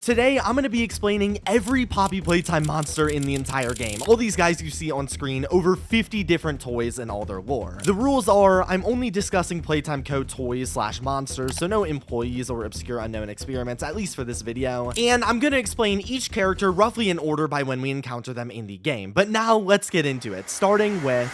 Today, I'm going to be explaining every Poppy Playtime monster in the entire game. All these guys you see on screen, over 50 different toys and all their lore. The rules are, I'm only discussing Playtime Co toys / monsters, so no employees or obscure unknown experiments, at least for this video. And I'm going to explain each character roughly in order by when we encounter them in the game. But now, let's get into it, starting with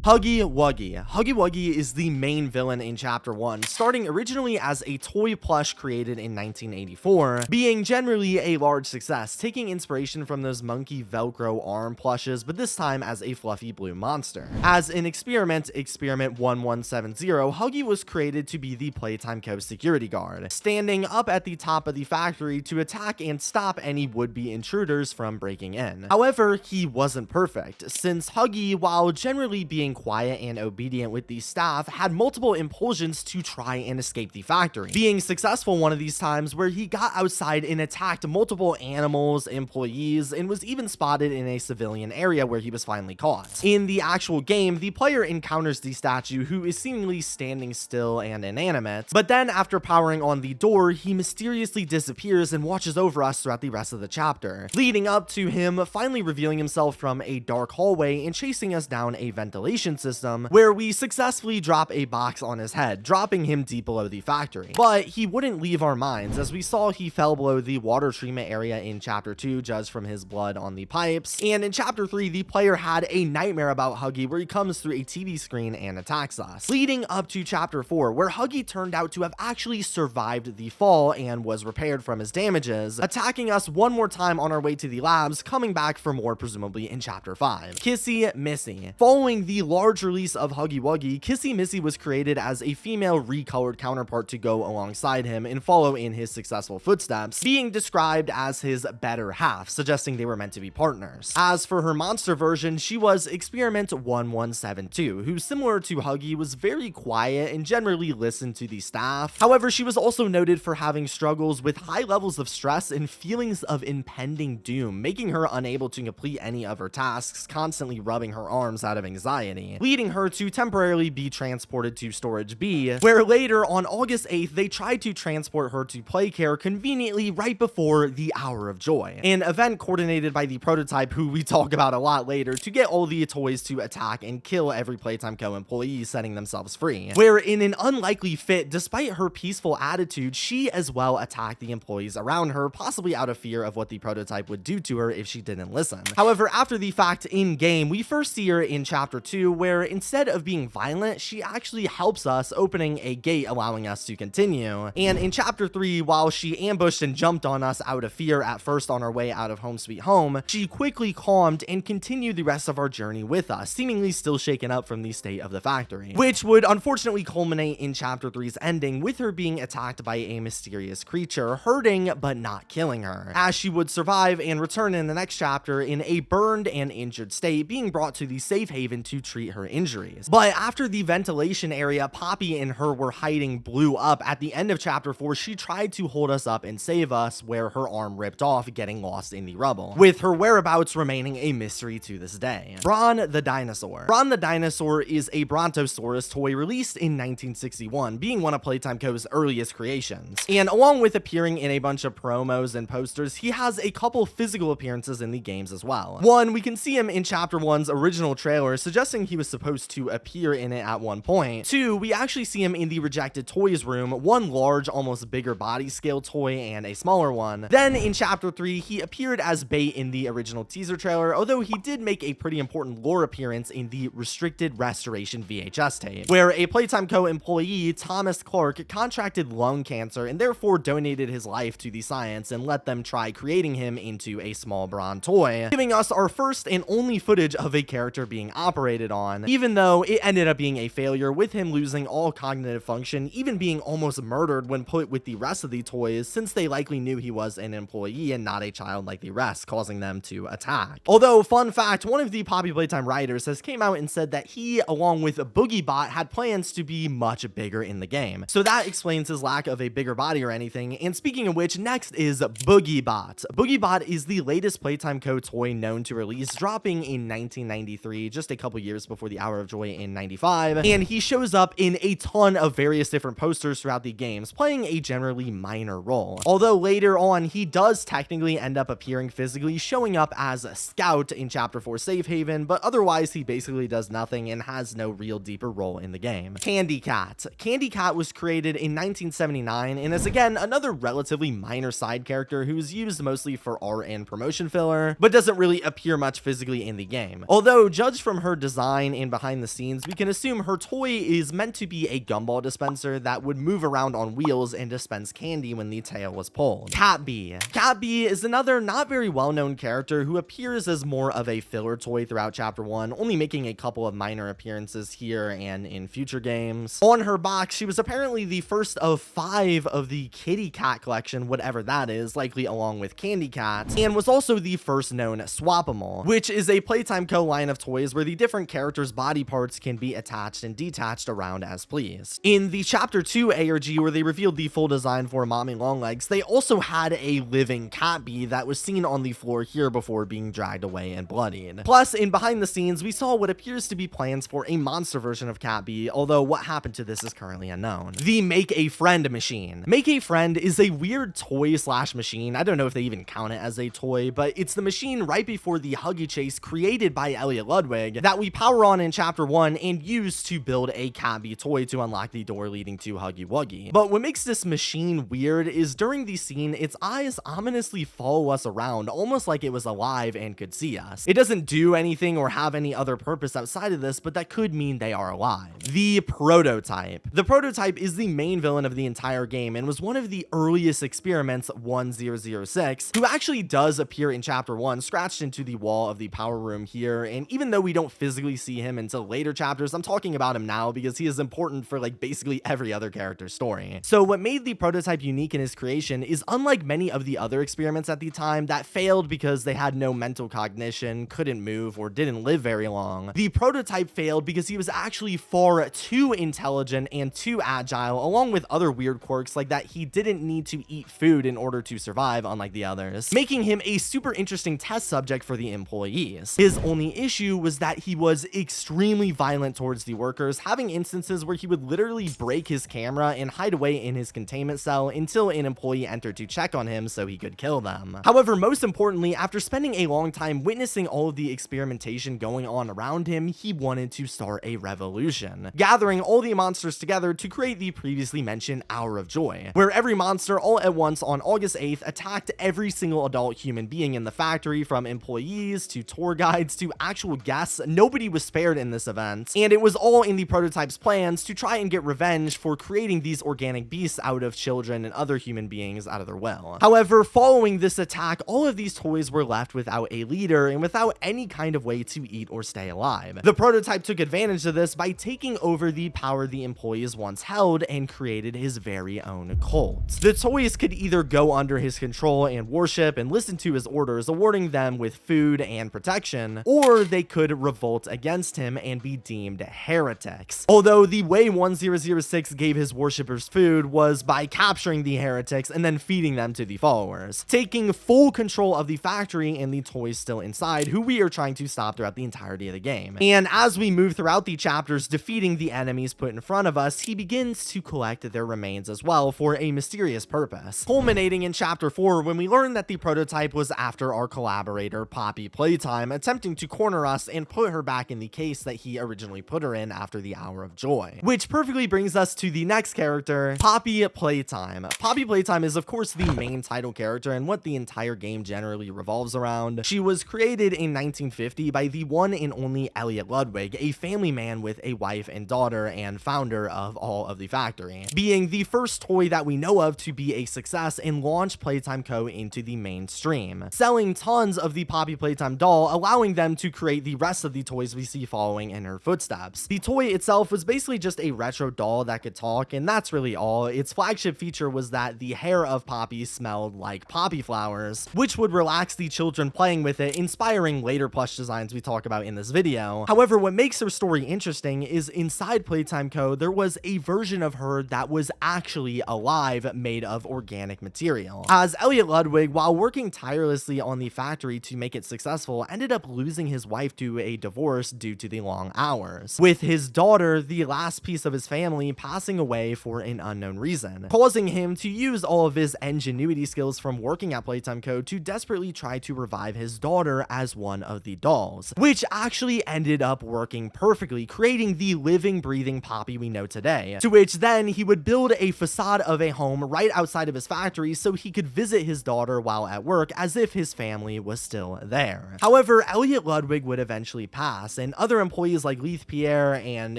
Huggy Wuggy. Huggy Wuggy is the main villain in Chapter 1, starting originally as a toy plush created in 1984, being generally a large success, taking inspiration from those monkey Velcro arm plushes, but this time as a fluffy blue monster. As an experiment 1170, Huggy was created to be the Playtime Co security guard, standing up at the top of the factory to attack and stop any would-be intruders from breaking in. However, he wasn't perfect, since Huggy, while generally being quiet and obedient with the staff, had multiple impulsions to try and escape the factory, being successful one of these times where he got outside and attacked multiple animals, employees, and was even spotted in a civilian area where he was finally caught. In the actual game, the player encounters the statue, who is seemingly standing still and inanimate, but then after powering on the door, he mysteriously disappears and watches over us throughout the rest of the chapter, leading up to him finally revealing himself from a dark hallway and chasing us down a ventilation system where we successfully drop a box on his head, dropping him deep below the factory. But he wouldn't leave our minds, as we saw he fell below the water treatment area in Chapter 2, judged from his blood on the pipes, and in Chapter 3, the player had a nightmare about Huggy where he comes through a TV screen and attacks us, leading up to Chapter 4, where Huggy turned out to have actually survived the fall and was repaired from his damages, attacking us one more time on our way to the labs, coming back for more presumably in Chapter 5. Kissy Missy. Following the large release of Huggy Wuggy, Kissy Missy was created as a female recolored counterpart to go alongside him and follow in his successful footsteps, being described as his better half, suggesting they were meant to be partners. As for her monster version, she was Experiment 1172, who, similar to Huggy, was very quiet and generally listened to the staff. However, she was also noted for having struggles with high levels of stress and feelings of impending doom, making her unable to complete any of her tasks, constantly rubbing her arms out of anxiety, leading her to temporarily be transported to Storage B, where later on August 8th, they tried to transport her to Playcare conveniently right before the Hour of Joy, an event coordinated by the prototype, who we talk about a lot later, to get all the toys to attack and kill every Playtime Co employee, setting themselves free, where in an unlikely fit, despite her peaceful attitude, she as well attacked the employees around her, possibly out of fear of what the prototype would do to her if she didn't listen. However, after the fact in game, we first see her in Chapter 2, where instead of being violent, she actually helps us, opening a gate allowing us to continue. And in Chapter 3, while she ambushed and jumped on us out of fear at first on our way out of Home Sweet Home, she quickly calmed and continued the rest of our journey with us, seemingly still shaken up from the state of the factory, which would unfortunately culminate in Chapter 3's ending with her being attacked by a mysterious creature, hurting but not killing her, as she would survive and return in the next chapter in a burned and injured state, being brought to the safe haven to treat her injuries. But after the ventilation area Poppy and her were hiding blew up at the end of Chapter 4, she tried to hold us up and save us, where her arm ripped off, getting lost in the rubble, with her whereabouts remaining a mystery to this day. Bron the Dinosaur. Bron the Dinosaur is a Brontosaurus toy released in 1961, being one of Playtime Co's earliest creations, and along with appearing in a bunch of promos and posters, he has a couple physical appearances in the games as well. One, we can see him in Chapter 1's original trailer, suggesting he was supposed to appear in it at one point. Two, we actually see him in the Rejected Toys room, one large, almost bigger body scale toy and a smaller one. Then in Chapter 3, he appeared as bait in the original teaser trailer, although he did make a pretty important lore appearance in the Restricted Restoration VHS tape, where a Playtime Co employee, Thomas Clark, contracted lung cancer and therefore donated his life to the science and let them try creating him into a small Bron toy, giving us our first and only footage of a character being operated on, even though it ended up being a failure, with him losing all cognitive function, even being almost murdered when put with the rest of the toys, since they likely knew he was an employee and not a child like the rest, causing them to attack. Although, fun fact, one of the Poppy Playtime writers has came out and said that he, along with BoogieBot, had plans to be much bigger in the game, so that explains his lack of a bigger body or anything. And speaking of which, next is BoogieBot. BoogieBot is the latest Playtime Co toy known to release, dropping in 1993, just a couple years just before the Hour of Joy in 95, and he shows up in a ton of various different posters throughout the games, playing a generally minor role. Although later on, he does technically end up appearing physically, showing up as a scout in Chapter 4 Safe Haven, but otherwise he basically does nothing and has no real deeper role in the game. Candy Cat. Candy Cat was created in 1979 and is again another relatively minor side character who's used mostly for art and promotion filler, but doesn't really appear much physically in the game. Although, judged from her design and behind the scenes, we can assume her toy is meant to be a gumball dispenser that would move around on wheels and dispense candy when the tail was pulled. Cat Bee. Cat Bee is another not very well-known character who appears as more of a filler toy throughout Chapter 1, only making a couple of minor appearances here and in future games. On her box, she was apparently the first of 5 of the Kitty Cat collection, whatever that is, likely along with Candy Cat, and was also the first known Swapamal, which is a Playtime Co line of toys where the different characters' body parts can be attached and detached around as pleased. In the Chapter 2 ARG, where they revealed the full design for Mommy Longlegs, they also had a living Cat Bee that was seen on the floor here before being dragged away and bloodied. Plus, in behind the scenes, we saw what appears to be plans for a monster version of Cat Bee, although what happened to this is currently unknown. The Make a Friend machine. Make a Friend is a weird toy slash machine. I don't know if they even count it as a toy, but it's the machine right before the Huggy chase created by Elliot Ludwig that we power on in Chapter 1 and use to build a Cat Bee toy to unlock the door leading to Huggy Wuggy. But what makes this machine weird is during the scene, its eyes ominously follow us around, almost like it was alive and could see us. It doesn't do anything or have any other purpose outside of this, but that could mean they are alive. The Prototype. The Prototype is the main villain of the entire game and was one of the earliest experiments 1006, who actually does appear in Chapter 1, scratched into the wall of the power room here, and even though we don't physically see him until later chapters, I'm talking about him now because he is important for like basically every other character's story. So what made the Prototype unique in his creation is, unlike many of the other experiments at the time that failed because they had no mental cognition, couldn't move, or didn't live very long, the Prototype failed because he was actually far too intelligent and too agile, along with other weird quirks like that he didn't need to eat food in order to survive, unlike the others, making him a super interesting test subject for the employees. His only issue was that he was extremely violent towards the workers, having instances where he would literally break his camera and hide away in his containment cell until an employee entered to check on him so he could kill them. However, most importantly, after spending a long time witnessing all of the experimentation going on around him, he wanted to start a revolution, gathering all the monsters together to create the previously mentioned Hour of Joy, where every monster all at once on August 8th attacked every single adult human being in the factory, from employees to tour guides to actual guests. Nobody was spared in this event, and it was all in the Prototype's plans to try and get revenge for creating these organic beasts out of children and other human beings out of their will. However, following this attack, all of these toys were left without a leader and without any kind of way to eat or stay alive. The Prototype took advantage of this by taking over the power the employees once held and created his very own cult. The toys could either go under his control and worship and listen to his orders, awarding them with food and protection, or they could revolt against him and be deemed heretics. Although the way 1006 gave his worshippers food was by capturing the heretics and then feeding them to the followers, taking full control of the factory and the toys still inside, who we are trying to stop throughout the entirety of the game. And as we move throughout the chapters defeating the enemies put in front of us, he begins to collect their remains as well for a mysterious purpose, culminating in Chapter 4 when we learn that the Prototype was after our collaborator Poppy Playtime, attempting to corner us and put her back in the case that he originally put her in after the Hour of Joy. Which perfectly brings us to the next character, Poppy Playtime. Poppy Playtime is of course the main title character and what the entire game generally revolves around. She was created in 1950 by the one and only Elliot Ludwig, a family man with a wife and daughter and founder of all of the factory, being the first toy that we know of to be a success and launch Playtime Co into the mainstream, selling tons of the Poppy Playtime doll, allowing them to create the rest of the toys we see following in her footsteps. The toy itself was basically just a retro doll that could talk, and that's really all. Its flagship feature was that the hair of Poppy smelled like poppy flowers, which would relax the children playing with it, inspiring later plush designs we talk about in this video. However, what makes her story interesting is inside Playtime Co, there was a version of her that was actually alive, made of organic material, as Elliot Ludwig, while working tirelessly on the factory to make it successful, ended up losing his wife to a divorce due to the long hours, with his daughter, the last piece of his family, passing away for an unknown reason, causing him to use all of his ingenuity skills from working at Playtime Co to desperately try to revive his daughter as one of the dolls, which actually ended up working perfectly, creating the living, breathing Poppy we know today, to which then he would build a facade of a home right outside of his factory so he could visit his daughter while at work as if his family was still there. However, Elliot Ludwig would eventually pass, and other employees like Leith Pierre and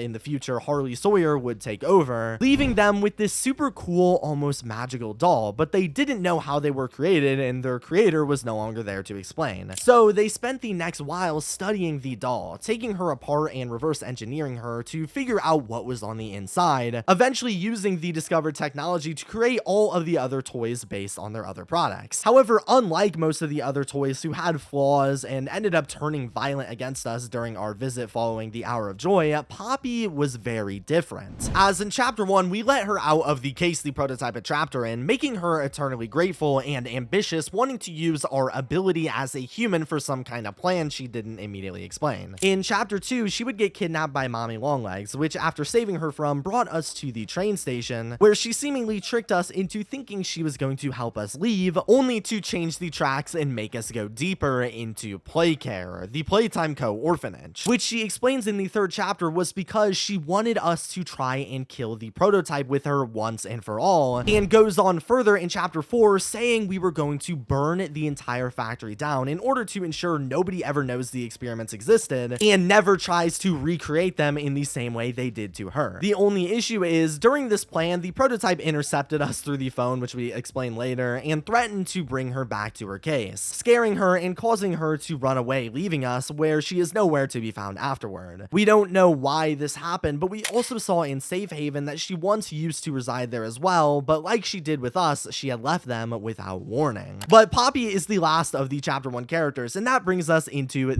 in the future Harley Sawyer would take over, leaving them with this super cool, almost magical doll, but they didn't know how they were created and their creator was no longer there to explain. So they spent the next while studying the doll, taking her apart and reverse engineering her to figure out what was on the inside, eventually using the discovered technology to create all of the other toys based on their other products. However, unlike most of the other toys who had flaws and ended up turning violent against us during our visit following the Hour of Joy, Poppy was very different. As in Chapter 1, we let her out of the case the prototype had trapped her in, making her eternally grateful and ambitious, wanting to use our ability as a human for some kind of plan she didn't immediately explain. In Chapter 2, she would get kidnapped by Mommy Longlegs, which after saving her from brought us to the train station, where she seemingly tricked us into thinking she was going to help us leave, only to change the tracks and make us go deeper into Playcare, the Playtime Co orphanage, which she explains in the 3rd chapter was because she wanted us to try and kill the prototype with her once and for all, and goes on further in Chapter 4 saying we were going to burn the entire factory down in order to ensure nobody ever knows the experiments existed and never tries to recreate them in the same way they did to her. The only issue is, during this plan, the prototype intercepted us through the phone, which we explain later, and threatened to bring her back to her case, scaring her and causing her to run away, leaving us where she is nowhere to be found afterward. We don't know why this happened, but we also saw in Safe Haven that she once used to reside there as well, but like she did with us, she had left them without warning. But Poppy is the last of the Chapter 1 characters, and that brings us into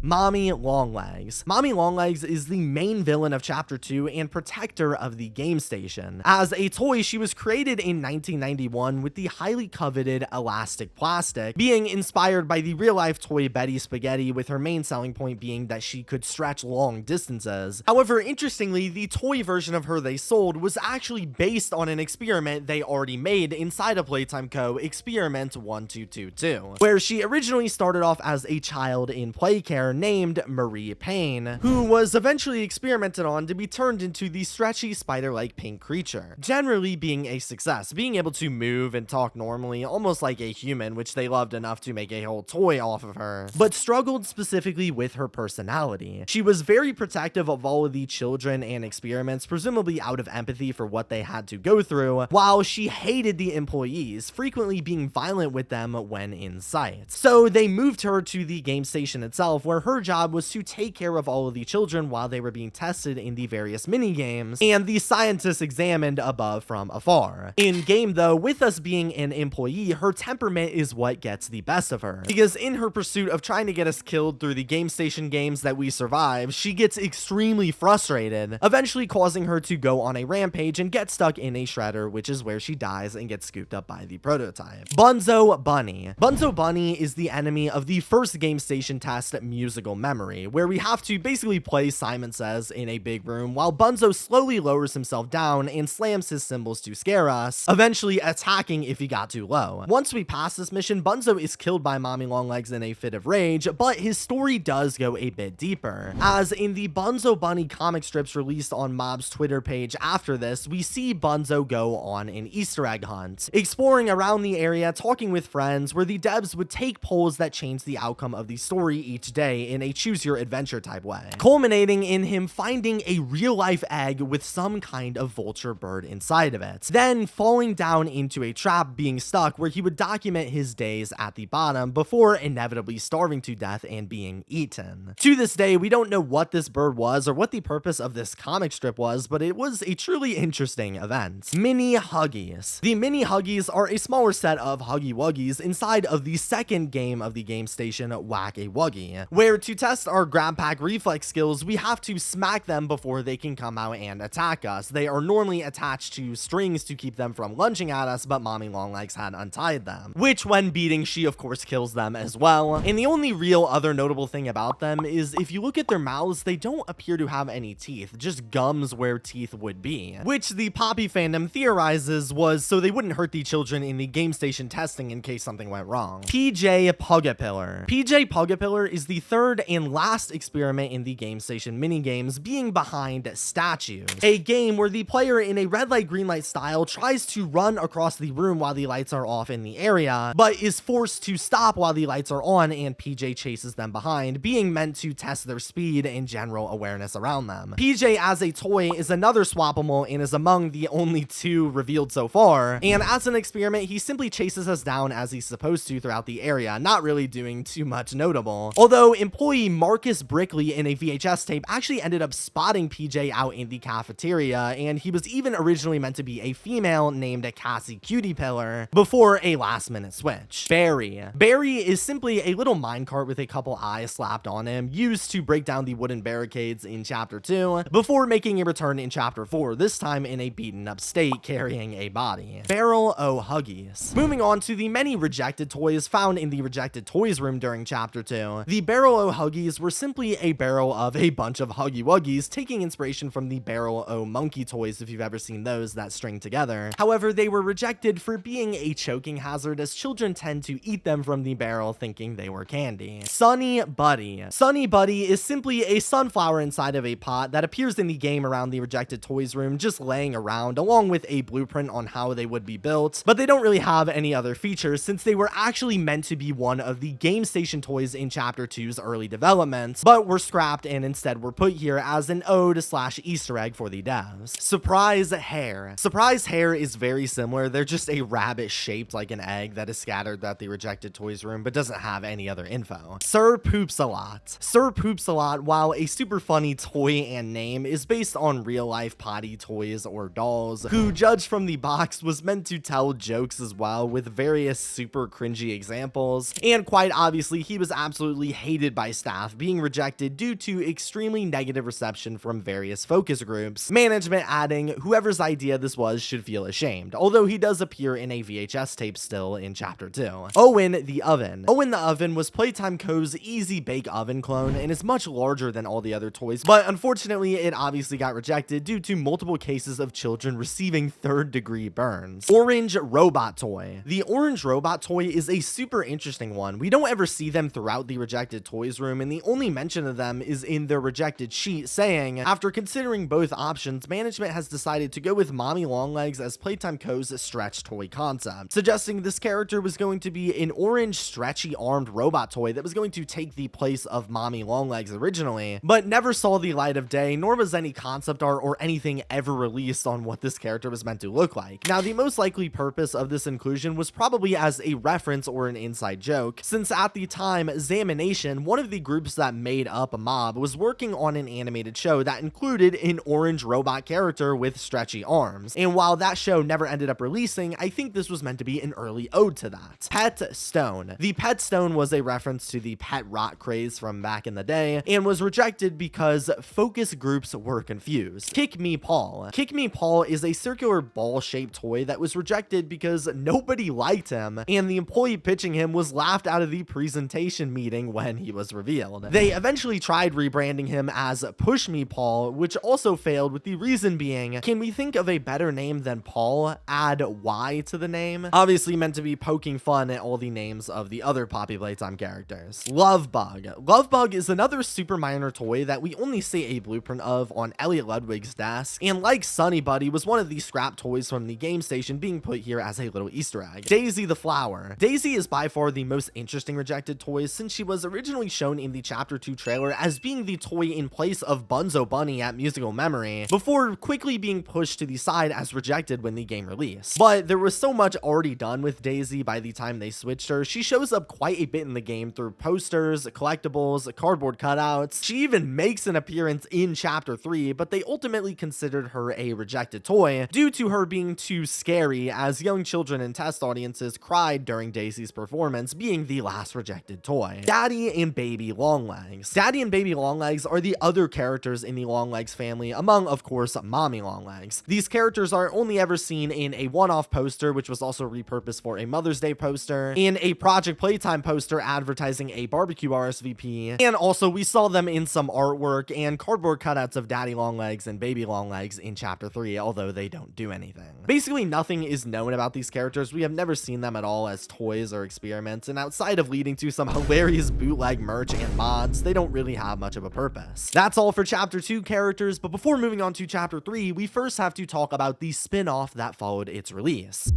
Mommy Longlegs. Mommy Longlegs is the main villain of Chapter 2 and protector of the game station. As a toy, she was created in 1991 with the highly coveted elastic plastic, being inspired by the real-life toy Betty Spaghetti, with her main selling point being that she could stretch long distances. However, interestingly, the toy version of her they sold was actually based on an experiment they already made inside of Playtime Co. Experiment 1222, where she originally started off as a child in Playcare named Marie Payne, who was eventually experimented on to be turned into the stretchy spider-like pink creature, generally being a success, being able to move and talk normally, almost like a human, which they loved enough to make a whole toy off of her, but struggled specifically with her personality. She was very protective of all of the children and experiments, presumably out of empathy for what they had to go through, while she hated the employees, frequently being violent with them when in sight. So they moved her to the game station itself, where her job was to take care of all of the children while they were being tested in the various mini games, and the scientists examined above from afar. In game though, with us being an employee, her temperament is what gets the best of her, because in her pursuit of trying to get us killed through the game station games that we survive, she gets extremely frustrated, eventually causing her to go on a rampage and get stuck in a shredder, which is where she dies and gets scooped up by the prototype. Bunzo Bunny. Bunzo Bunny is the enemy of the first game station test, Musical Memory, where we have to basically play Simon Says in a big room while Bunzo slowly lowers himself down and slams his cymbals to scare us, eventually attacking if he got too low. Once we pass this mission, Bunzo is killed by Mommy Longlegs in a fit of rage, but his story does go a bit deeper, as in the Bunzo Bunny comic strips released on Mob's Twitter page after this, we see Bunzo go on an Easter egg hunt, exploring around the area, talking with friends, where the devs would take polls that change the outcome of the story each day in a choose your adventure type way, culminating in him finding a real life egg with some kind of vulture bird inside of it, then falling down into a trap, being stuck, where he would document his days at the bottom before inevitably starving to death and being eaten. To this day, we don't know what this bird was or what the purpose of this comic strip was, but it was a truly interesting event. Mini Huggies. The Mini Huggies are a smaller set of Huggy Wuggies inside of the second game of the game station, Whack-A-Wuggy, where where to test our GrabPack reflex skills, we have to smack them before they can come out and attack us. They are normally attached to strings to keep them from lunging at us, but Mommy Longlegs had untied them, which when beating, she of course kills them as well. And the only real other notable thing about them is if you look at their mouths, they don't appear to have any teeth, just gums where teeth would be, which the Poppy fandom theorizes was so they wouldn't hurt the children in the game station testing in case something went wrong. PJ Pugapillar. PJ Pugapillar is the third and last experiment in the game station minigames, being behind statues, a game where the player in a red light green light style tries to run across the room while the lights are off in the area, but is forced to stop while the lights are on, and PJ chases them behind, being meant to test their speed and general awareness around them. PJ as a toy is another swappable and is among the only two revealed so far, and as an experiment he simply chases us down as he's supposed to throughout the area, not really doing too much notable. Although employee Marcus Brickley in a VHS tape actually ended up spotting PJ out in the cafeteria, and he was even originally meant to be a female named Cassie Cutie Pillar before a last minute switch. Barry. Barry is simply a little minecart with a couple eyes slapped on him, used to break down the wooden barricades in chapter 2 before making a return in chapter 4, this time in a beaten up state carrying a body. Barrel o' Huggies. Moving on to the many rejected toys found in the rejected toys room during chapter 2. The Barrel o' Huggies were simply a barrel of a bunch of Huggy Wuggies, taking inspiration from the Barrel o' Monkey toys if you've ever seen those that string together. However, they were rejected for being a choking hazard, as children tend to eat them from the barrel thinking they were candy. Sunny Buddy. Sunny Buddy is simply a sunflower inside of a pot that appears in the game around the rejected toys room, just laying around along with a blueprint on how they would be built, but they don't really have any other features since they were actually meant to be one of the game station toys in chapter 2's early development, but were scrapped and instead were put here as an ode slash Easter egg for the devs. Surprise Hair. Surprise Hair is very similar. They're just a rabbit shaped like an egg that is scattered at the rejected toys room but doesn't have any other info. Sir Poops a Lot. Sir Poops a Lot, while a super funny toy and name, is based on real life potty toys or dolls, who, judged from the box, was meant to tell jokes as well, with various super cringy examples, and quite obviously he was absolutely hated by staff, being rejected due to extremely negative reception from various focus groups, management adding whoever's idea this was should feel ashamed, although he does appear in a VHS tape still in chapter 2. Owen the Oven. Owen the Oven was Playtime Co's Easy Bake Oven clone and is much larger than all the other toys, but unfortunately it obviously got rejected due to multiple cases of children receiving third-degree burns. Orange Robot Toy. The Orange Robot Toy is a super interesting one. We don't ever see them throughout the rejected toys room, and the only mention of them is in their rejected sheet saying, after considering both options, management has decided to go with Mommy Longlegs as Playtime Co's stretch toy concept, suggesting this character was going to be an orange stretchy armed robot toy that was going to take the place of Mommy Longlegs originally, but never saw the light of day, nor was any concept art or anything ever released on what this character was meant to look like. Now, the most likely purpose of this inclusion was probably as a reference or an inside joke, since at the time, Zamination, one of the groups that made up a mob, was working on an animated show that included an orange robot character with stretchy arms, and while that show never ended up releasing, I think this was meant to be an early ode to that. Pet Stone. The Pet Stone was a reference to the pet rock craze from back in the day, and was rejected because focus groups were confused. Kick Me Paul. Kick Me Paul is a circular ball-shaped toy that was rejected because nobody liked him, and the employee pitching him was laughed out of the presentation meeting when he was revealed. They eventually tried rebranding him as Push Me Paul, which also failed, with the reason being, can we think of a better name than Paul? Add Y to the name. Obviously meant to be poking fun at all the names of the other Poppy Playtime characters. Love Bug. Love Bug is another super minor toy that we only see a blueprint of on Elliot Ludwig's desk, and like Sunny Buddy, was one of the scrap toys from the game station being put here as a little Easter egg. Daisy the Flower. Daisy is by far the most interesting rejected toy, since she was originally shown in the chapter 2 trailer as being the toy in place of Bunzo Bunny at Musical Memory, before quickly being pushed to the side as rejected when the game released. But there was so much already done with Daisy by the time they switched her. She shows up quite a bit in the game through posters, collectibles, cardboard cutouts. She even makes an appearance in chapter 3, but they ultimately considered her a rejected toy due to her being too scary, as young children and test audiences cried during Daisy's performance, being the last rejected toy. Daddy and Baby Longlegs. Daddy and Baby Longlegs are the other characters in the Longlegs family, among, of course, Mommy Longlegs. These characters are only ever seen in a one-off poster, which was also repurposed for a Mother's Day poster, in a Project Playtime poster advertising a barbecue RSVP, and also we saw them in some artwork and cardboard cutouts of Daddy Longlegs and Baby Longlegs in Chapter 3, although they don't do anything. Basically, nothing is known about these characters. We have never seen them at all as toys or experiments, and outside of leading to some hilarious bootleg merch and mods, they don't really have much of a purpose. That's all for Chapter 2 characters, but before moving on to Chapter 3, we first have to talk about the spin-off that followed its release.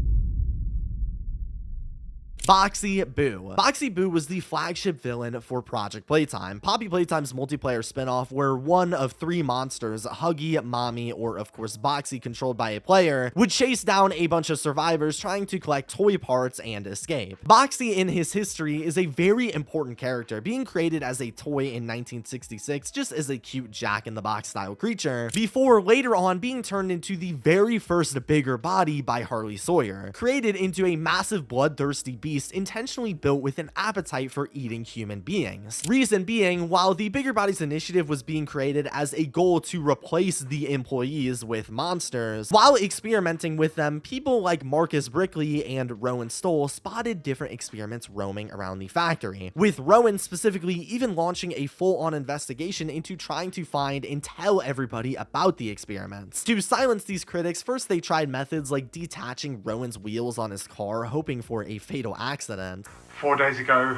Boxy Boo. Boxy Boo was the flagship villain for Project Playtime, Poppy Playtime's multiplayer spinoff where one of 3 monsters, Huggy, Mommy, or of course Boxy, controlled by a player, would chase down a bunch of survivors trying to collect toy parts and escape. Boxy in his history is a very important character, being created as a toy in 1966 just as a cute Jack-in-the-Box style creature, before later on being turned into the very first bigger body by Harley Sawyer, created into a massive bloodthirsty beast intentionally built with an appetite for eating human beings. Reason being, while the Bigger Bodies initiative was being created as a goal to replace the employees with monsters, while experimenting with them, people like Marcus Brickley and Rowan Stoll spotted different experiments roaming around the factory, with Rowan specifically even launching a full-on investigation into trying to find and tell everybody about the experiments. To silence these critics, first they tried methods like detaching Rowan's wheels on his car, hoping for a fatal accident. 4 days ago,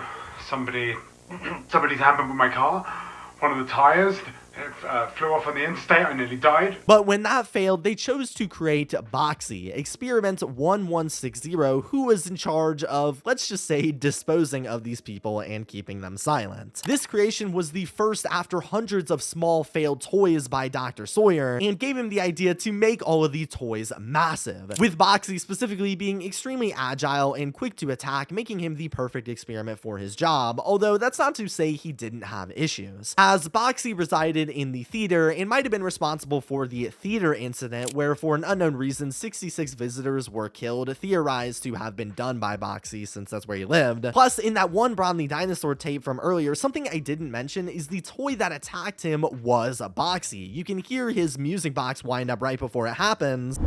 somebody's happened with my car. One of the tires flew off on the interstate. I nearly died. But when that failed, they chose to create Boxy, Experiment 1160, who was in charge of, let's just say, disposing of these people and keeping them silent. This creation was the first after hundreds of small failed toys by Dr. Sawyer, and gave him the idea to make all of the toys massive, with Boxy specifically being extremely agile and quick to attack, making him the perfect experiment for his job, although that's not to say he didn't have issues, as Boxy resided in the theater and might have been responsible for the theater incident where, for an unknown reason, 66 visitors were killed, theorized to have been done by Boxy since that's where he lived. Plus, in that one Bromley dinosaur tape from earlier, something I didn't mention is the toy that attacked him was a Boxy. You can hear his music box wind up right before it happens,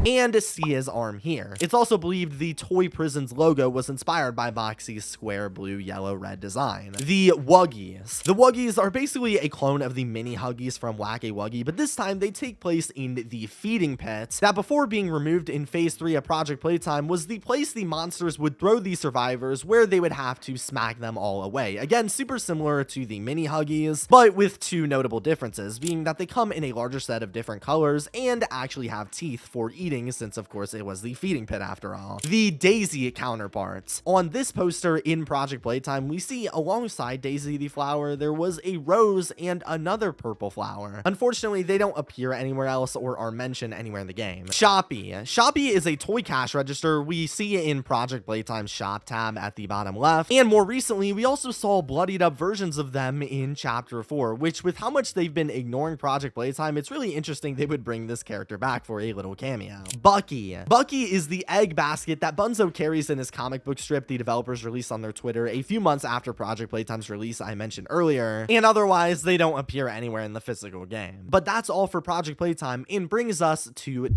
and see his arm here. It's also believed the toy prison's logo was inspired by Boxy's square blue, yellow, red design. The Wuggies. The Wuggies are basically a clone of the mini Huggies from Huggy Wuggy, but this time they take place in the feeding pit that, before being removed in Phase 3 of Project Playtime, was the place the monsters would throw the survivors, where they would have to smack them all away. Again, super similar to the mini Huggies, but with 2 notable differences, being that they come in a larger set of different colors and actually have teeth for eating, since of course it was the feeding pit after all. The Daisy counterparts. On this poster in Project Playtime, we see alongside Daisy the flower, there was a rose and another purple flower. Unfortunately, they don't appear anywhere else or are mentioned anywhere in the game. Shoppy. Shoppy is a toy cash register we see in Project Playtime's shop tab at the bottom left, and more recently, we also saw bloodied up versions of them in Chapter 4, which, with how much they've been ignoring Project Playtime, it's really interesting they would bring this character back for a little cameo. Bucky. Bucky is the egg basket that Bunzo carries in his comic book strip the developers released on their Twitter a few months after Project Playtime's release I mentioned earlier, and otherwise they don't appear anywhere in the physical game. But that's all for Project Playtime, and brings us to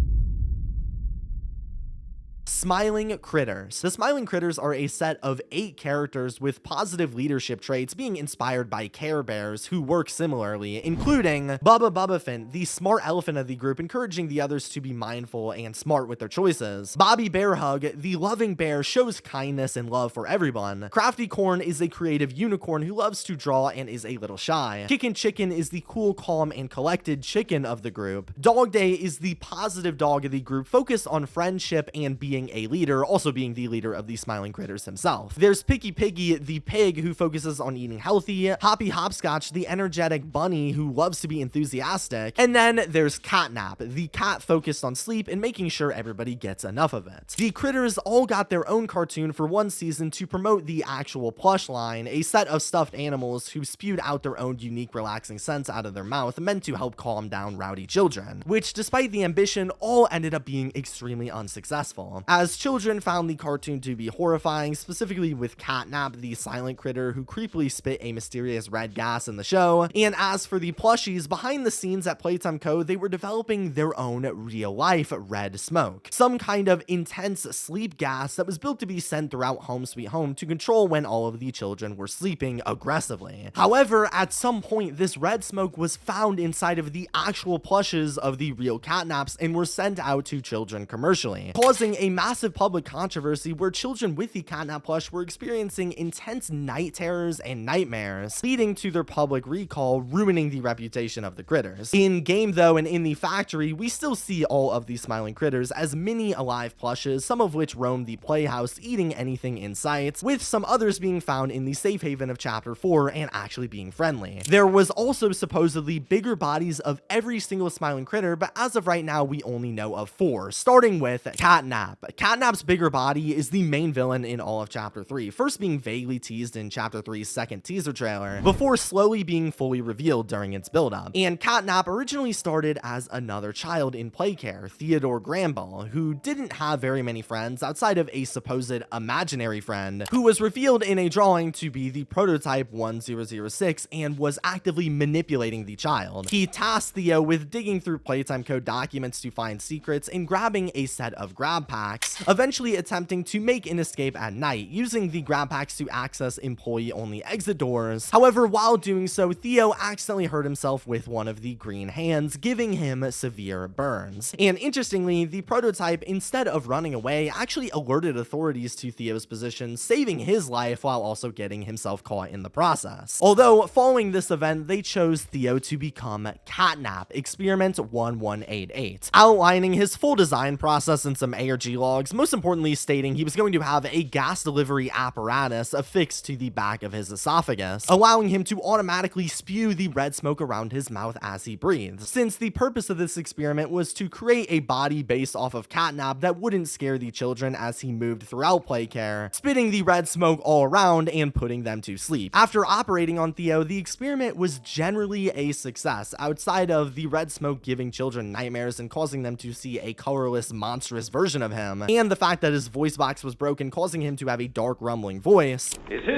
Smiling Critters. The Smiling Critters are a set of 8 characters with positive leadership traits being inspired by Care Bears who work similarly, including Bubba Bubbafint, the smart elephant of the group, encouraging the others to be mindful and smart with their choices. Bobby Bear Hug, the loving bear, shows kindness and love for everyone. Crafty Corn is a creative unicorn who loves to draw and is a little shy. Kickin' Chicken is the cool, calm, and collected chicken of the group. Dog Day is the positive dog of the group, focused on friendship and being a leader, also being the leader of the Smiling Critters himself. There's Picky Piggy, the pig who focuses on eating healthy, Hoppy Hopscotch, the energetic bunny who loves to be enthusiastic, and then there's Catnap, the cat focused on sleep and making sure everybody gets enough of it. The critters all got their own cartoon for one season to promote the actual plush line, a set of stuffed animals who spewed out their own unique relaxing scents out of their mouth meant to help calm down rowdy children, which, despite the ambition, all ended up being extremely unsuccessful, as children found the cartoon to be horrifying, specifically with Catnap, the silent critter who creepily spit a mysterious red gas in the show. And as for the plushies, behind the scenes at Playtime Co, they were developing their own real-life red smoke, some kind of intense sleep gas that was built to be sent throughout Home Sweet Home to control when all of the children were sleeping aggressively. However, at some point, this red smoke was found inside of the actual plushes of the real catnaps and were sent out to children commercially, causing a massive public controversy where children with the catnap plush were experiencing intense night terrors and nightmares, leading to their public recall, ruining the reputation of the critters. In game though, and in the factory, we still see all of these smiling critters as mini alive plushes, some of which roam the playhouse eating anything in sight, with some others being found in the safe haven of chapter 4 and actually being friendly. There was also supposedly bigger bodies of every single smiling critter, but as of right now we only know of 4, starting with Catnap. Catnap's bigger body is the main villain in all of chapter 3, first being vaguely teased in chapter 3's second teaser trailer, before slowly being fully revealed during its build-up. And Catnap originally started as another child in Playcare, Theodore Granball, who didn't have very many friends outside of a supposed imaginary friend, who was revealed in a drawing to be the prototype 1006 and was actively manipulating the child. He tasked Theo with digging through Playtime Co documents to find secrets and grabbing a set of GrabPacks, eventually attempting to make an escape at night, using the GrabPacks to access employee-only exit doors. However, while doing so, Theo accidentally hurt himself with one of the green hands, giving him severe burns. And interestingly, the prototype, instead of running away, actually alerted authorities to Theo's position, saving his life while also getting himself caught in the process. Although, following this event, they chose Theo to become Catnap, Experiment 1188, outlining his full design process in some ARG logs, most importantly stating he was going to have a gas delivery apparatus affixed to the back of his esophagus, allowing him to automatically spew the red smoke around his mouth as he breathes, since the purpose of this experiment was to create a body based off of Catnap that wouldn't scare the children as he moved throughout Playcare, spitting the red smoke all around and putting them to sleep. After operating on Theo, the experiment was generally a success, outside of the red smoke giving children nightmares and causing them to see a colorless, monstrous version of him, and the fact that his voice box was broken, causing him to have a dark, rumbling voice. Is his,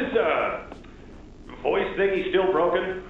voice thingy still broken?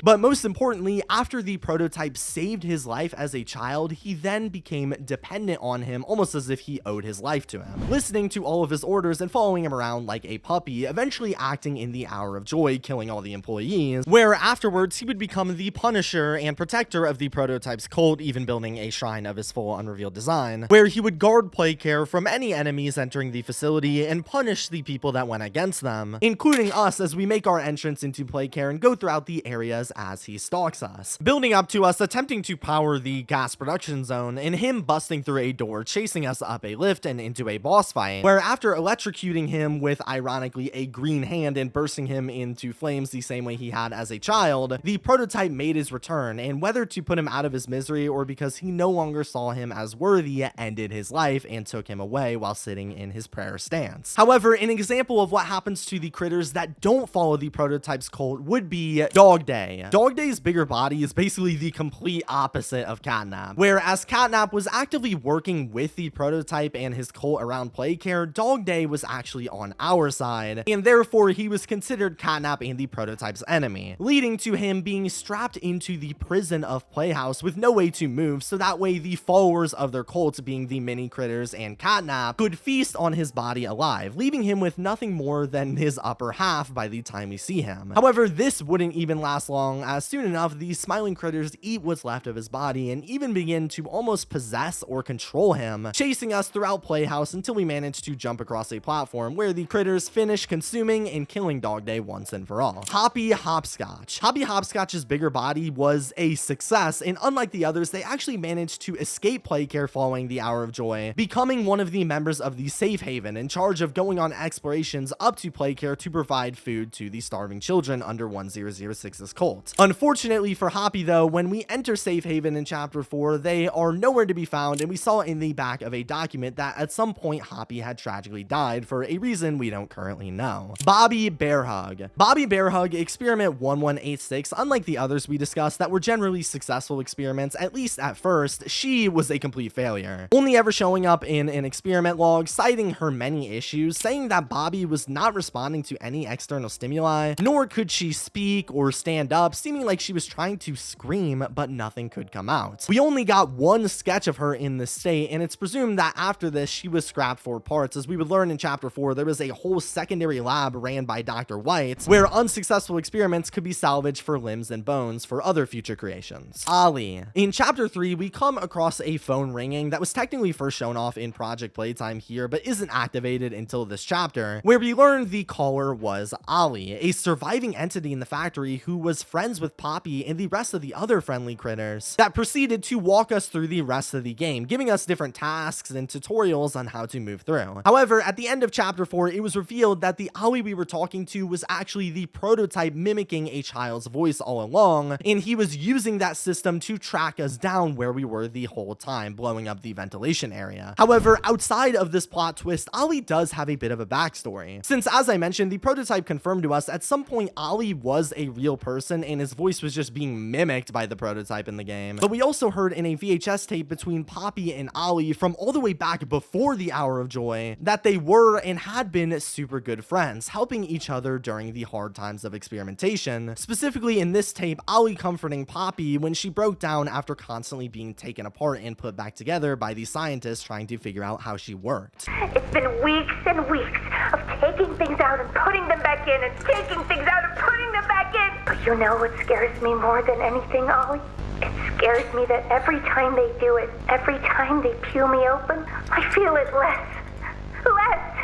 But most importantly, after the prototype saved his life as a child, he then became dependent on him, almost as if he owed his life to him, listening to all of his orders and following him around like a puppy, eventually acting in the hour of joy, killing all the employees, where afterwards he would become the punisher and protector of the prototype's cult, even building a shrine of his full unrevealed design, where he would guard Playcare from any enemies entering the facility and punish the people that went against them, including us as we make our entrance into Playcare and go throughout the areas as he stalks us, building up to us attempting to power the gas production zone and him busting through a door, chasing us up a lift and into a boss fight, where after electrocuting him with ironically a green hand and bursting him into flames the same way he had as a child, the prototype made his return, and whether to put him out of his misery or because he no longer saw him as worthy, ended his life and took him away while sitting in his prayer stance. However, an example of what happens to the critters that don't follow the prototype's cult would be Dog Day. Dog Day's bigger body is basically the complete opposite of Catnap. Whereas Catnap was actively working with the prototype and his cult around Playcare, Dog Day was actually on our side, and therefore he was considered Catnap and the prototype's enemy, leading to him being strapped into the prison of Playhouse with no way to move, so that way the followers of their cult, being the mini critters and Catnap, could feast on his body alive, leaving him with nothing more than his upper half by the time we see him. However, this wouldn't even last long, as soon enough these smiling critters eat what's left of his body and even begin to almost possess or control him, chasing us throughout Playhouse until we manage to jump across a platform where the critters finish consuming and killing Dog Day once and for all. Hoppy Hopscotch. Hoppy Hopscotch's bigger body was a success, and unlike the others, they actually managed to escape Playcare following the Hour of Joy, becoming one of the members of the Safe Haven in charge of going on explorations up to Playcare to provide food to the starving children under 1006's cult. out. Unfortunately for Hoppy though, when we enter Safe Haven in chapter 4, they are nowhere to be found, and we saw in the back of a document that at some point Hoppy had tragically died for a reason we don't currently know. Bobby Bearhug. Bobby Bearhug, experiment 1186, unlike the others we discussed that were generally successful experiments, at least at first, she was a complete failure. Only ever showing up in an experiment log, citing her many issues, saying that Bobby was not responding to any external stimuli, nor could she speak or stand up, seeming like she was trying to scream, but nothing could come out. We only got one sketch of her in this state, and it's presumed that after this, she was scrapped for parts. As we would learn in chapter 4, there was a whole secondary lab ran by Dr. White, where unsuccessful experiments could be salvaged for limbs and bones for other future creations. Ollie. In chapter 3, we come across a phone ringing that was technically first shown off in Project Playtime here, but isn't activated until this chapter, where we learn the caller was Ollie, a surviving entity in the factory who was friends with Poppy and the rest of the other friendly critters, that proceeded to walk us through the rest of the game, giving us different tasks and tutorials on how to move through. However, at the end of chapter 4, it was revealed that the Ollie we were talking to was actually the prototype mimicking a child's voice all along, and he was using that system to track us down where we were the whole time, blowing up the ventilation area. However, outside of this plot twist, Ollie does have a bit of a backstory, since as I mentioned, the prototype confirmed to us at some point Ollie was a real person and his voice was just being mimicked by the prototype in the game. But we also heard in a VHS tape between Poppy and Ollie from all the way back before the Hour of Joy that they were and had been super good friends, helping each other during the hard times of experimentation. Specifically in this tape, Ollie comforting Poppy when she broke down after constantly being taken apart and put back together by the scientists trying to figure out how she worked. It's been weeks and weeks of taking things out and putting them back in and taking things out and putting them back in. But you know what scares me more than anything, Ollie? It scares me that every time they do it, every time they peel me open, I feel it less.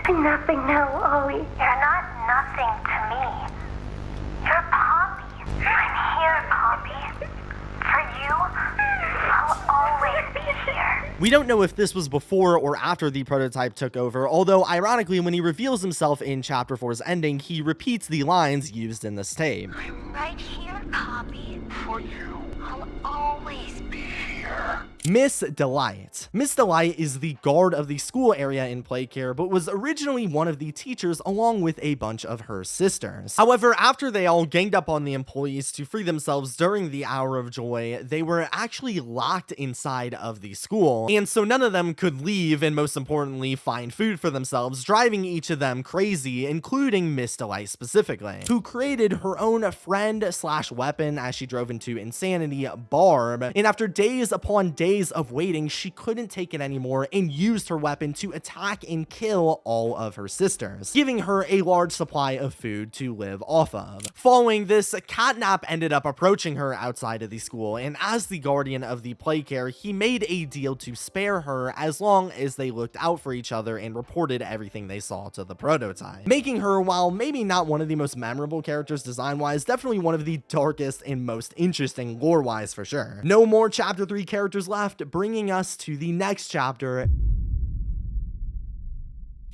I'm nothing now, Ollie. You're not nothing to me. You're Poppy. I'm here, Poppy. For you, I'll always be here. We don't know if this was before or after the prototype took over, although ironically when he reveals himself in chapter 4's ending, he repeats the lines used in this tape. I'm right here, Poppy. For you, I'll always be here. Miss Delight. Miss Delight is the guard of the school area in Playcare, but was originally one of the teachers along with a bunch of her sisters. However, after they all ganged up on the employees to free themselves during the Hour of Joy, they were actually locked inside of the school, and so none of them could leave and most importantly find food for themselves, driving each of them crazy, including Miss Delight specifically, who created her own friend slash weapon as she drove into insanity, Barb, and after days upon days of waiting, she couldn't take it anymore and used her weapon to attack and kill all of her sisters, giving her a large supply of food to live off of. Following this, Catnap ended up approaching her outside of the school, and as the guardian of the Playcare, he made a deal to spare her as long as they looked out for each other and reported everything they saw to the prototype, making her, while maybe not one of the most memorable characters design-wise, definitely one of the darkest and most interesting lore-wise for sure. No more chapter 3 characters left, bringing us to the next chapter.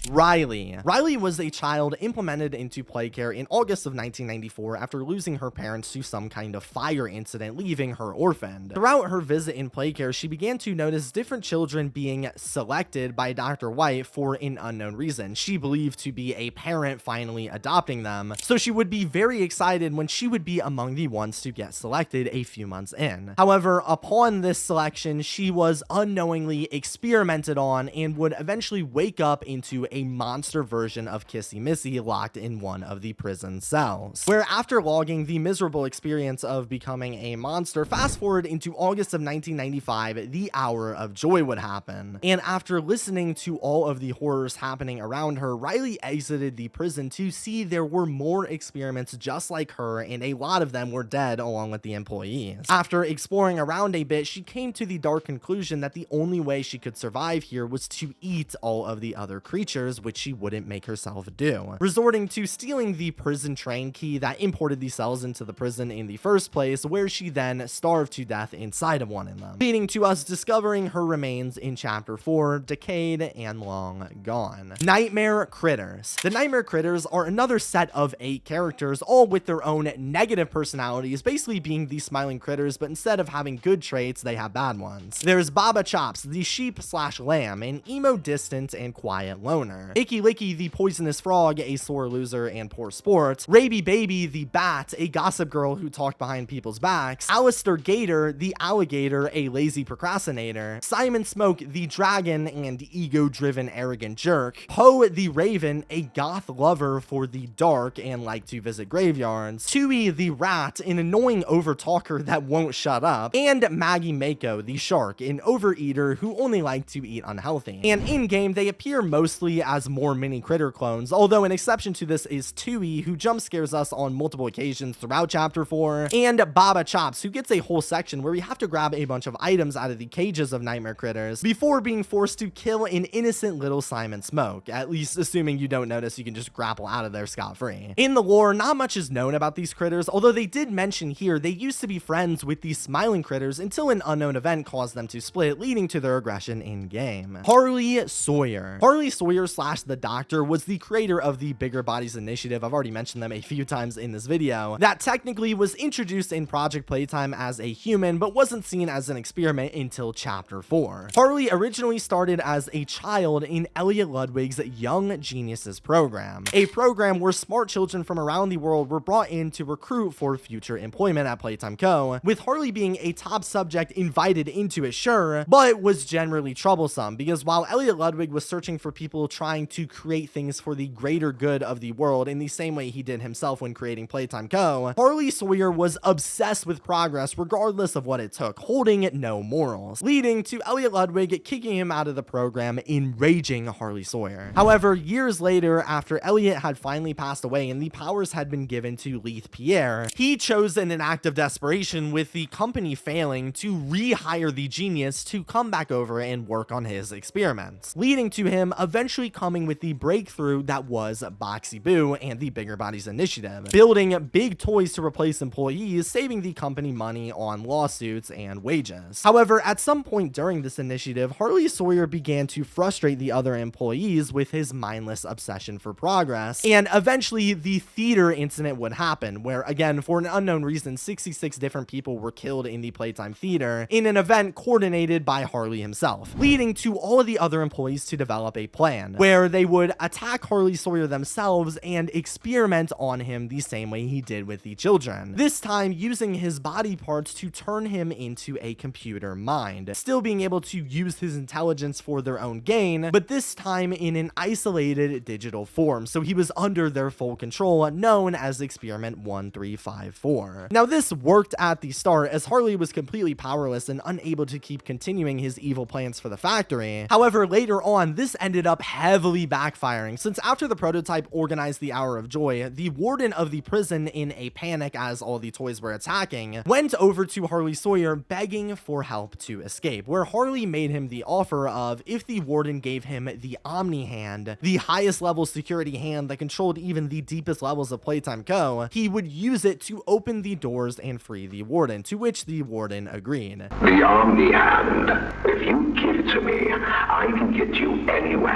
Riley. Riley was a child implemented into Playcare in August of 1994 after losing her parents to some kind of fire incident, leaving her orphaned. Throughout her visit in Playcare, she began to notice different children being selected by Dr. White for an unknown reason. She believed to be a parent finally adopting them, so she would be very excited when she would be among the ones to get selected a few months in. However, upon this selection, she was unknowingly experimented on and would eventually wake up into a monster version of Kissy Missy locked in one of the prison cells, where after logging the miserable experience of becoming a monster, fast forward into August of 1995, the Hour of Joy would happen, and after listening to all of the horrors happening around her, Riley exited the prison to see there were more experiments just like her, and a lot of them were dead along with the employees. After exploring around a bit, she came to the dark conclusion that the only way she could survive here was to eat all of the other creatures creatures, which she wouldn't make herself do, resorting to stealing the prison train key that imported the cells into the prison in the first place, where she then starved to death inside of one of them, leading to us discovering her remains in chapter 4, decayed and long gone. Nightmare critters. The nightmare critters are another set of 8 characters, all with their own negative personalities, basically being the smiling critters, but instead of having good traits, they have bad ones. There's Baba Chops, the sheep/lamb, an emo, distant, and quiet loner. Icky Licky, the poisonous frog, a sore loser and poor sport. Raby Baby, the bat, a gossip girl who talked behind people's backs. Alistair Gator, the alligator, a lazy procrastinator. Simon Smoke, the dragon and ego-driven arrogant jerk. Poe the raven, a goth lover for the dark and like to visit graveyards. Tui the rat, an annoying overtalker that won't shut up. And Maggie Mako, the shark, an overeater who only liked to eat unhealthy. And in-game, they appear mostly as more mini critter clones, although an exception to this is Tui, who jump scares us on multiple occasions throughout chapter 4, and Baba Chops, who gets a whole section where we have to grab a bunch of items out of the cages of nightmare critters before being forced to kill an innocent little Simon Smoke, at least assuming you don't notice you can just grapple out of there scot-free. In the lore, not much is known about these critters, although they did mention here they used to be friends with these smiling critters until an unknown event caused them to split, leading to their aggression in-game. Harley Sawyer. Harley Sawyer / the Doctor was the creator of the Bigger Bodies Initiative. I've already mentioned them a few times in this video. That technically was introduced in Project Playtime as a human, but wasn't seen as an experiment until chapter 4. Harley originally started as a child in Elliot Ludwig's Young Geniuses program, a program where smart children from around the world were brought in to recruit for future employment at Playtime Co, with Harley being a top subject invited into it, sure, but was generally troublesome because while Elliot Ludwig was searching for people trying to create things for the greater good of the world in the same way he did himself when creating Playtime Co, Harley Sawyer was obsessed with progress regardless of what it took, holding no morals, leading to Elliot Ludwig kicking him out of the program, enraging Harley Sawyer. However, years later, after Elliot had finally passed away and the powers had been given to Leith Pierre, he chose in an act of desperation, with the company failing, to rehire the genius to come back over and work on his experiments, leading to him eventually coming with the breakthrough that was Boxy Boo and the Bigger Bodies Initiative, building big toys to replace employees, saving the company money on lawsuits and wages. However, at some point during this initiative, Harley Sawyer began to frustrate the other employees with his mindless obsession for progress, and eventually the theater incident would happen, where again, for an unknown reason, 66 different people were killed in the Playtime Theater in an event coordinated by Harley himself, leading to all of the other employees to develop a plan where they would attack Harley Sawyer themselves and experiment on him the same way he did with the children, this time using his body parts to turn him into a computer mind, still being able to use his intelligence for their own gain, but this time in an isolated digital form, so he was under their full control, known as Experiment 1354. Now this worked at the start, as Harley was completely powerless and unable to keep continuing his evil plans for the factory. However, later on, this ended up heavily backfiring, since after the prototype organized the Hour of Joy, the warden of the prison, in a panic as all the toys were attacking, went over to Harley Sawyer begging for help to escape, where Harley made him the offer of if the warden gave him the Omni Hand, the highest level security hand that controlled even the deepest levels of Playtime Co, he would use it to open the doors and free the warden, to which the warden agreed. The Omni Hand. If you give it to me, I can get you anywhere.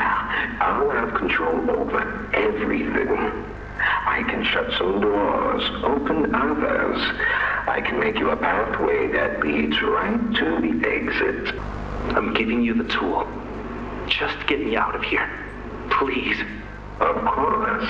I'll have control over everything. I can shut some doors, open others. I can make you a pathway that leads right to the exit. I'm giving you the tool. Just get me out of here. Please. Of course.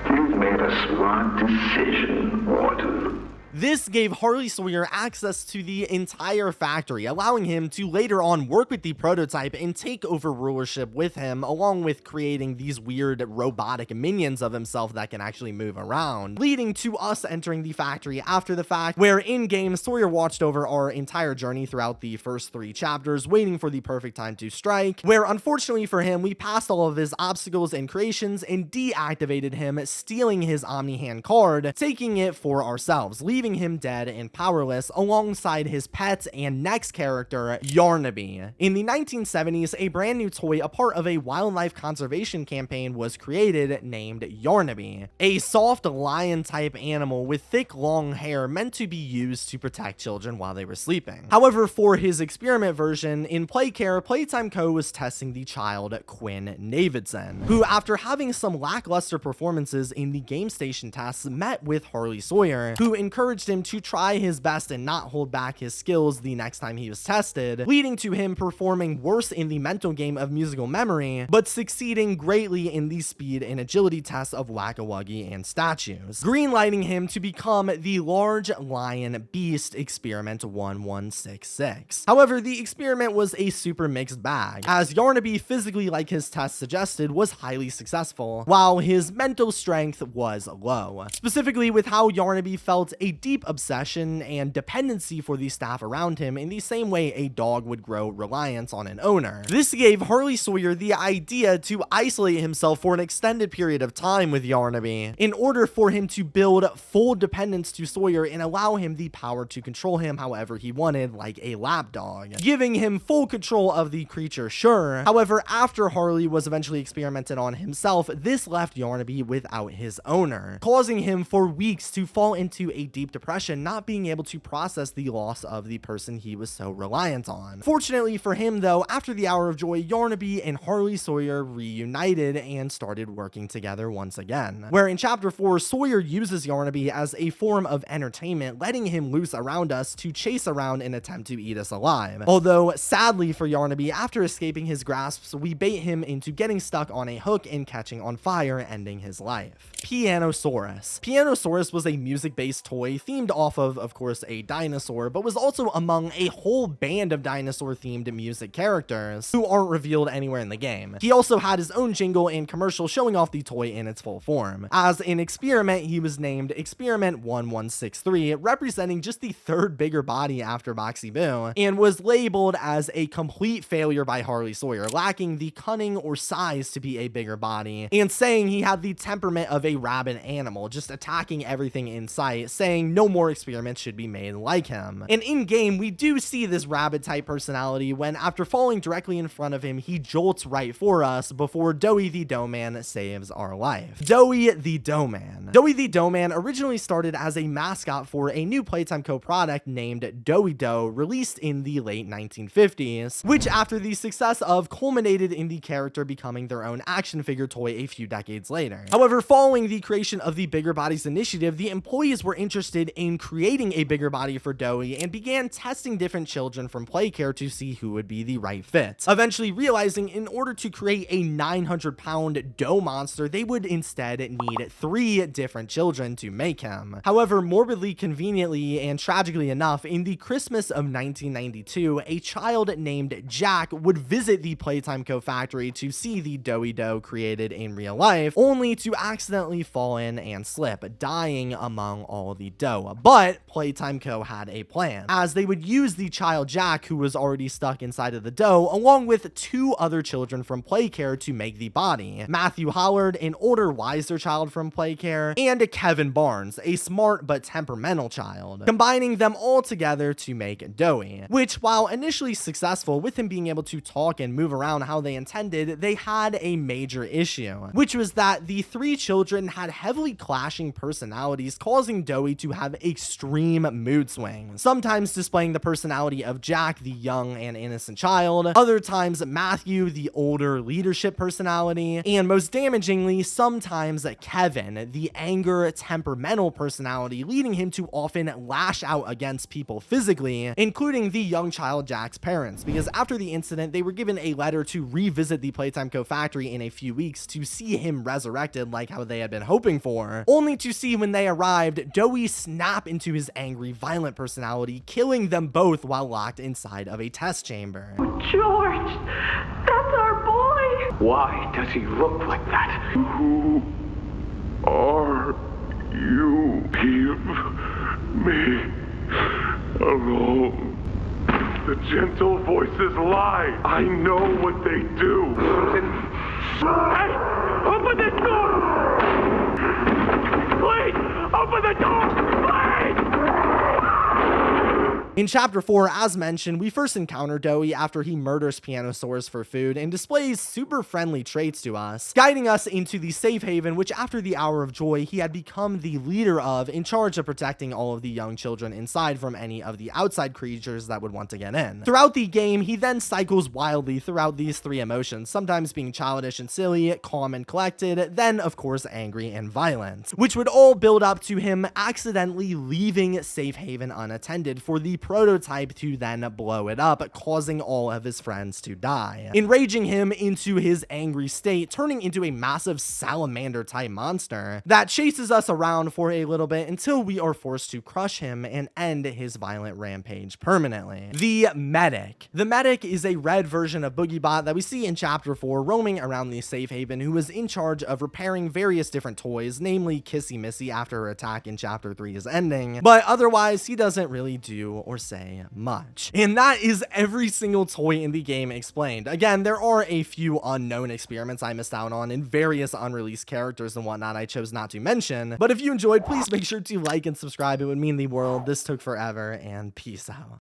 You've made a smart decision, Warden. This gave Harley Sawyer access to the entire factory, allowing him to later on work with the prototype and take over rulership with him, along with creating these weird robotic minions of himself that can actually move around, leading to us entering the factory after the fact, where in-game Sawyer watched over our entire journey throughout the first 3 chapters, waiting for the perfect time to strike, where unfortunately for him, we passed all of his obstacles and creations and deactivated him, stealing his Omni Hand card, taking it for ourselves, leaving leaving him dead and powerless alongside his pet and next character, Yarnaby. In the 1970s, a brand new toy, a part of a wildlife conservation campaign, was created named Yarnaby, a soft lion-type animal with thick, long hair meant to be used to protect children while they were sleeping. However, for his experiment version in Playcare, Playtime Co was testing the child Quinn Navidson, who, after having some lackluster performances in the game station tests, met with Harley Sawyer, who encouraged him to try his best and not hold back his skills the next time he was tested, leading to him performing worse in the mental game of musical memory, but succeeding greatly in the speed and agility tests of Huggy Wuggy and statues, greenlighting him to become the Large Lion Beast Experiment 1166. However, the experiment was a super mixed bag, as Yarnaby, physically like his test suggested, was highly successful, while his mental strength was low, specifically with how Yarnaby felt a deep obsession and dependency for the staff around him in the same way a dog would grow reliance on an owner. This gave Harley Sawyer the idea to isolate himself for an extended period of time with Yarnaby in order for him to build full dependence to Sawyer and allow him the power to control him however he wanted, like a lapdog, giving him full control of the creature, sure. However, after Harley was eventually experimented on himself, this left Yarnaby without his owner, causing him for weeks to fall into a deep depression, not being able to process the loss of the person he was so reliant on. Fortunately for him though, after the Hour of Joy, Yarnaby and Harley Sawyer reunited and started working together once again, where in chapter 4, Sawyer uses Yarnaby as a form of entertainment, letting him loose around us to chase around and attempt to eat us alive. Although, sadly for Yarnaby, after escaping his grasps, we bait him into getting stuck on a hook and catching on fire, ending his life. Pianosaurus. Pianosaurus was a music-based toy themed off of course, a dinosaur, but was also among a whole band of dinosaur-themed music characters who aren't revealed anywhere in the game. He also had his own jingle and commercial showing off the toy in its full form. As an experiment, he was named Experiment 1163, representing just the third bigger body after Boxy Boo, and was labeled as a complete failure by Harley Sawyer, lacking the cunning or size to be a bigger body, and saying he had the temperament of a rabid animal, just attacking everything in sight, saying no more experiments should be made like him. And in-game, we do see this rabid type personality when, after falling directly in front of him, he jolts right for us before Doughy the Doughman saves our life. Doughy the Doughman. Doughy the Doughman originally started as a mascot for a new Playtime Co product named Doughy Dough, released in the late 1950s, which after the success of culminated in the character becoming their own action figure toy a few decades later. However, following the creation of the Bigger Bodies initiative, the employees were interested in creating a bigger body for Doughy and began testing different children from Playcare to see who would be the right fit, eventually realizing in order to create a 900-pound dough monster, they would instead need 3 different children to make him. However, morbidly conveniently and tragically enough, in the Christmas of 1992, a child named Jack would visit the Playtime Co factory to see the Doughy Dough created in real life, only to accidentally fall in and slip, dying among all the dough. But Playtime Co had a plan, as they would use the child Jack, who was already stuck inside of the dough, along with 2 other children from Playcare to make the body: Matthew Hollard, an older, wiser child from Playcare, and Kevin Barnes, a smart but temperamental child, combining them all together to make Doughy, which, while initially successful with him being able to talk and move around how they intended, they had a major issue, which was that the 3 children had heavily clashing personalities, causing Doughy to have extreme mood swings, sometimes displaying the personality of Jack, the young and innocent child, other times Matthew, the older leadership personality, and most damagingly, sometimes Kevin, the anger, temperamental personality, leading him to often lash out against people physically, including the young child Jack's parents, because after the incident, they were given a letter to revisit the Playtime Co factory in a few weeks to see him resurrected like how they had been hoping for, only to see when they arrived, Doughy snap into his angry, violent personality, killing them both while locked inside of a test chamber. George, that's our boy. Why does he look like that? Who are you? Leave me alone. The gentle voices lie. I know what they do. Hey! Open the door! Please! Open the door! Please! In Chapter 4, as mentioned, we first encounter Doughy after he murders Pianosaurus for food and displays super friendly traits to us, guiding us into the safe haven, which after the Hour of Joy, he had become the leader of, in charge of protecting all of the young children inside from any of the outside creatures that would want to get in. Throughout the game, he then cycles wildly throughout these three emotions, sometimes being childish and silly, calm and collected, then of course angry and violent, which would all build up to him accidentally leaving Safe Haven unattended for the prototype to then blow it up, causing all of his friends to die, enraging him into his angry state, turning into a massive salamander type monster that chases us around for a little bit until we are forced to crush him and end his violent rampage permanently. The Medic. The Medic is a red version of Boogiebot that we see in Chapter 4 roaming around the safe haven, who was in charge of repairing various different toys, namely Kissy Missy after her attack in Chapter 3's ending, but otherwise he doesn't really do or say much. And that is every single toy in the game explained. Again, there are a few unknown experiments I missed out on and various unreleased characters and whatnot I chose not to mention, but if you enjoyed, please make sure to like and subscribe. It would mean the world. This took forever, and peace out.